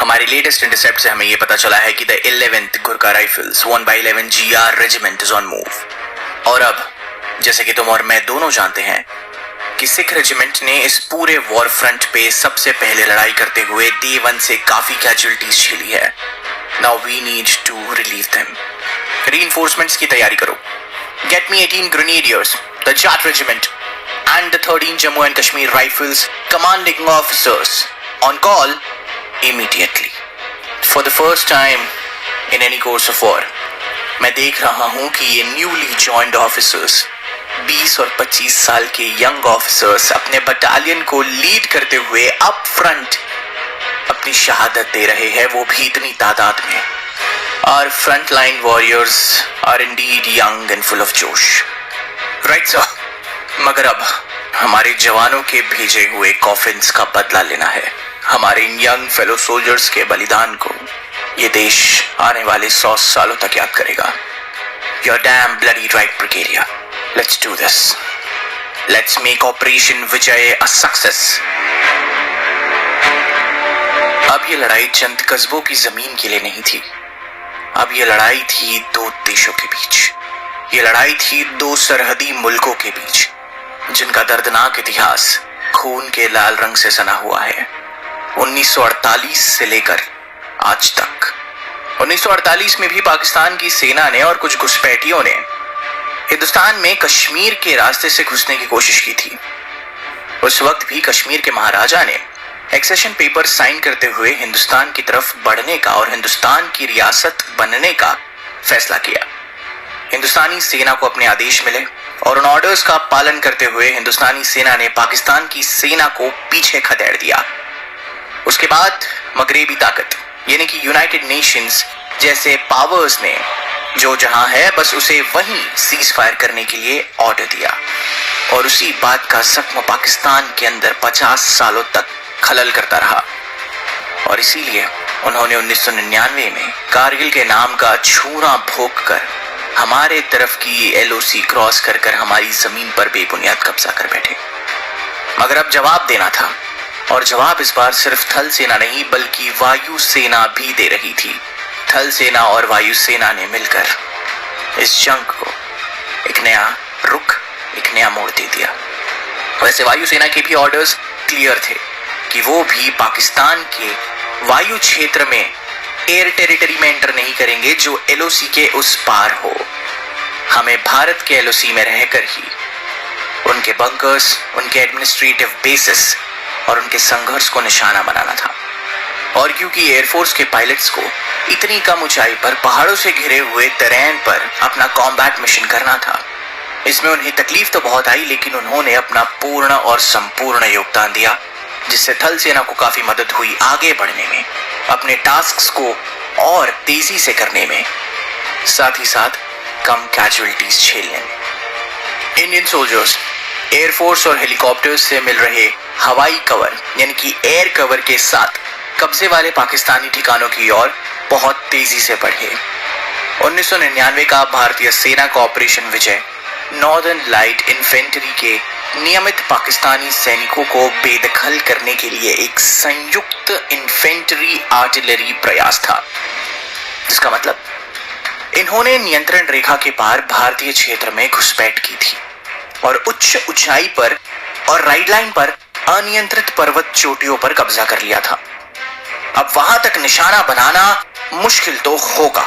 हमारी latest intercept से हमें ये पता चला है कि the 11th Gurkha rifles 1/11 GR regiment is on move. और अब जैसे कि तुम और मैं दोनों जानते हैं कि सिख रेजिमेंट ने इस पूरे वॉर फ्रंट पे सबसे पहले लड़ाई करते हुए डे 1 से काफी कैजुअलिटीज झेली है। Now we need to relieve them. Reinforcements की तैयारी करो। Get me 18 grenadiers, the Jat regiment and the 13 Jammu and Kashmir Rifles commanding officers on call immediately. For the first time in any course of war, मैं देख रहा हूं कि ये newly joined officers 20 और 25 साल के यंग ऑफिसर्स अपने बटालियन को लीड करते हुए अप फ्रंट अपनी शहादत दे रहे हैं, वो भी इतनी तादाद में। Our frontline warriors are indeed young and full of जोश। Right sir। मगर अब हमारे जवानों के भेजे हुए कॉफिन्स का बदला लेना है। हमारे इन यंग फेलो सोल्जर्स के बलिदान को ये देश आने वाले 100 सालों तक याद करेगा। You're damn bloody right, Brigadier. Let's do this. Let's make Operation Vijay a success. अब ये लड़ाई चंद कस्बों की जमीन के लिए नहीं थी। अब ये लड़ाई थी दो देशों के बीच। ये लड़ाई थी दो सरहदी मुल्कों के बीच, जिनका दर्दनाक इतिहास खून के लाल रंग से सना हुआ है 1948 से लेकर आज तक। 1948 में भी पाकिस्तान की सेना ने और कुछ घुसपैठियों ने हिंदुस्तान में कश्मीर के रास्ते से घुसने की कोशिश की थी। उस वक्त भी कश्मीर के महाराजा ने एक्सेशन पेपर साइन करते हुए हिंदुस्तान की तरफ बढ़ने का और हिंदुस्तान की रियासत बनने का फैसला किया। हिंदुस्तानी सेना को अपने आदेश मिले और उन ऑर्डर्स का पालन करते हुए हिंदुस्तानी सेना ने पाकिस्तान की सेना को पीछे खदेड़ दिया। उसके बाद मगरेबी ताकत यानी कि यूनाइटेड नेशंस जैसे पावर्स ने जो जहां है बस उसे वहीं सीज फायर करने के लिए ऑर्डर दिया, और उसी बात का जख्म पाकिस्तान के अंदर 50 सालों तक खलल करता रहा। और इसीलिए उन्होंने 1999 में कारगिल के नाम का छूरा भोंक कर हमारे तरफ की LOC क्रॉस कर कर हमारी जमीन पर बेबुनियाद कब्जा कर बैठे। मगर अब जवाब देना था, और जवाब इस बार सिर्फ थल सेना नहीं बल्कि वायु सेना भी दे रही थी। थल सेना और वायु सेना ने मिलकर इस जंग को एक नया रुख, एक नया मोड़ दे दिया। वैसे वायु सेना के भी ऑर्डर्स क्लियर थे कि वो भी पाकिस्तान के वायु क्षेत्र में एयर टेरिटरी में एंटर नहीं करेंगे जो LOC के उस पार हो। हमें भारत के LOC में रहकर ही उनके बंकर्स, उनके एडमिनिस्ट्रेटिव बेसिस और उनके संघर्ष को निशाना बनाना था। और क्योंकि एयरफोर्स के पायलट्स को इतनी कम ऊंचाई पर पहाड़ों से घिरे हुए टेरेन पर अपना कॉम्बैट मिशन करना था, इसमें उन्हें तकलीफ तो बहुत आई, लेकिन उन्होंने अपना पूर्ण और संपूर्ण योगदान दिया, जिससे थल सेना को काफी मदद हुई आगे बढ़ने में, अपने टास्क्स को और तेजी से करने में, साथ ही साथ कम कैजुअलिटीज झेलने में। इंडियन सोल्जर्स एयरफोर्स और हेलीकॉप्टर्स से मिल रहे हवाई कवर यानी कि एयर कवर के साथ कब्जे वाले पाकिस्तानी ठिकानों की ओर बहुत तेजी से बढ़े। 1999 का भारतीय सेना का ऑपरेशन विजय नॉर्दर्न लाइट इन्फेंट्री के नियमित पाकिस्तानी सैनिकों को बेदखल करने के लिए एक संयुक्त इन्फेंट्री आर्टिलरी प्रयास था, जिसका मतलब इन्होंने नियंत्रण रेखा के पार भारतीय क्षेत्र में घुसपैठ की थी और उच्च ऊंचाई पर और राइड लाइन पर अनियंत्रित पर्वत चोटियों पर कब्जा कर लिया था। अब वहां तक निशाना बनाना मुश्किल तो होगा,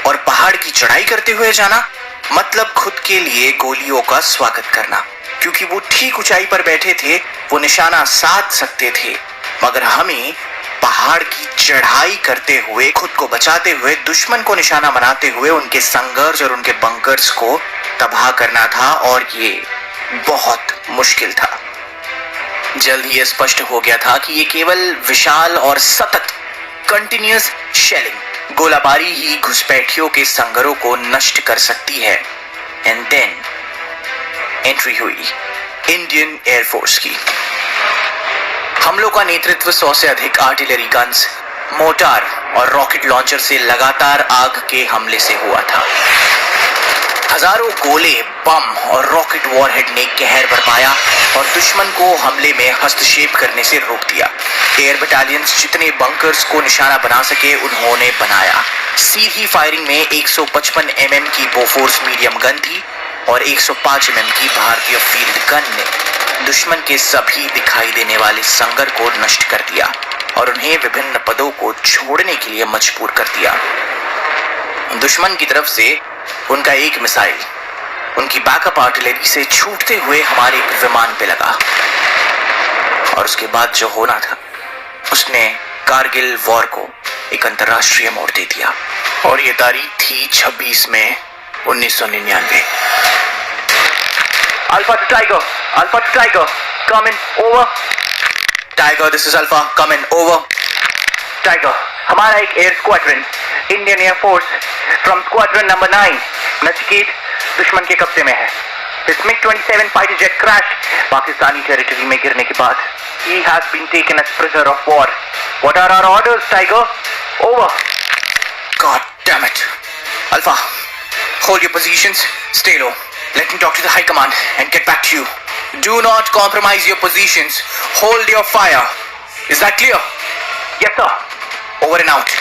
और पहाड़ की चढ़ाई करते हुए जाना मतलब खुद के लिए गोलियों का स्वागत करना, क्योंकि वो ठीक ऊंचाई पर बैठे थे, वो निशाना साध सकते थे, मगर हमें पहाड़ की चढ़ाई करते हुए, खुद को बचाते हुए, दुश्मन को निशाना बनाते हुए उनके संघर्ष और उनके बंकर्स को तबाह करना था, और ये बहुत मुश्किल था। जल्द ही स्पष्ट हो गया था कि ये केवल विशाल और सतत कंटिन्यूअस शेलिंग गोलाबारी ही घुसपैठियों के संगरों को नष्ट कर सकती है। एंड देन एंट्री हुई इंडियन एयरफोर्स की। हमलों का नेतृत्व 100 से अधिक आर्टिलरी गन्स, मोर्टार और रॉकेट लॉन्चर से लगातार आग के हमले से हुआ था। हजारों गोले, बम और रॉकेट वॉरहेड ने कहर बरपाया और दुश्मन को हमले में हस्तक्षेप करने से रोक दिया। एयर बटालियंस जितने बंकर्स को निशाना बना सके उन्होंने बनाया। सीधी फायरिंग में 155 mm की बोफोर्स मीडियम गन थी और 105 mm की भारतीय फील्ड गन ने दुश्मन के सभी दिखाई देने वाले संगर को नष्ट कर दिया और उन्हें विभिन्न पदों को छोड़ने के लिए मजबूर कर दिया। दुश्मन की तरफ से उनका एक मिसाइल उनकी बैकअप आर्टिलरी से छूटते हुए हमारे एक विमान पे लगा और उसके बाद जो होना था उसने कारगिल वॉर को एक अंतर्राष्ट्रीय मोड़ दे दिया और ये तारीख थी 26 मई 1999। Alpha to Tiger, come in, over. Tiger, this is Alpha, come in, over. Tiger, हमारा एक air squadron Indian air force from squadron number 9 Nachiket दुश्मन के कब्जे में है। His MiG-27 fighter jet crash Pakistani territory में गिरने के बाद he has been taken as prisoner of war. What are our orders, Tiger? Over. God damn it. Alpha, hold your positions, stay low. Let me talk to the high command and get back to you. Do not compromise your positions. Hold your fire. Is that clear? Yes, sir. Over and out.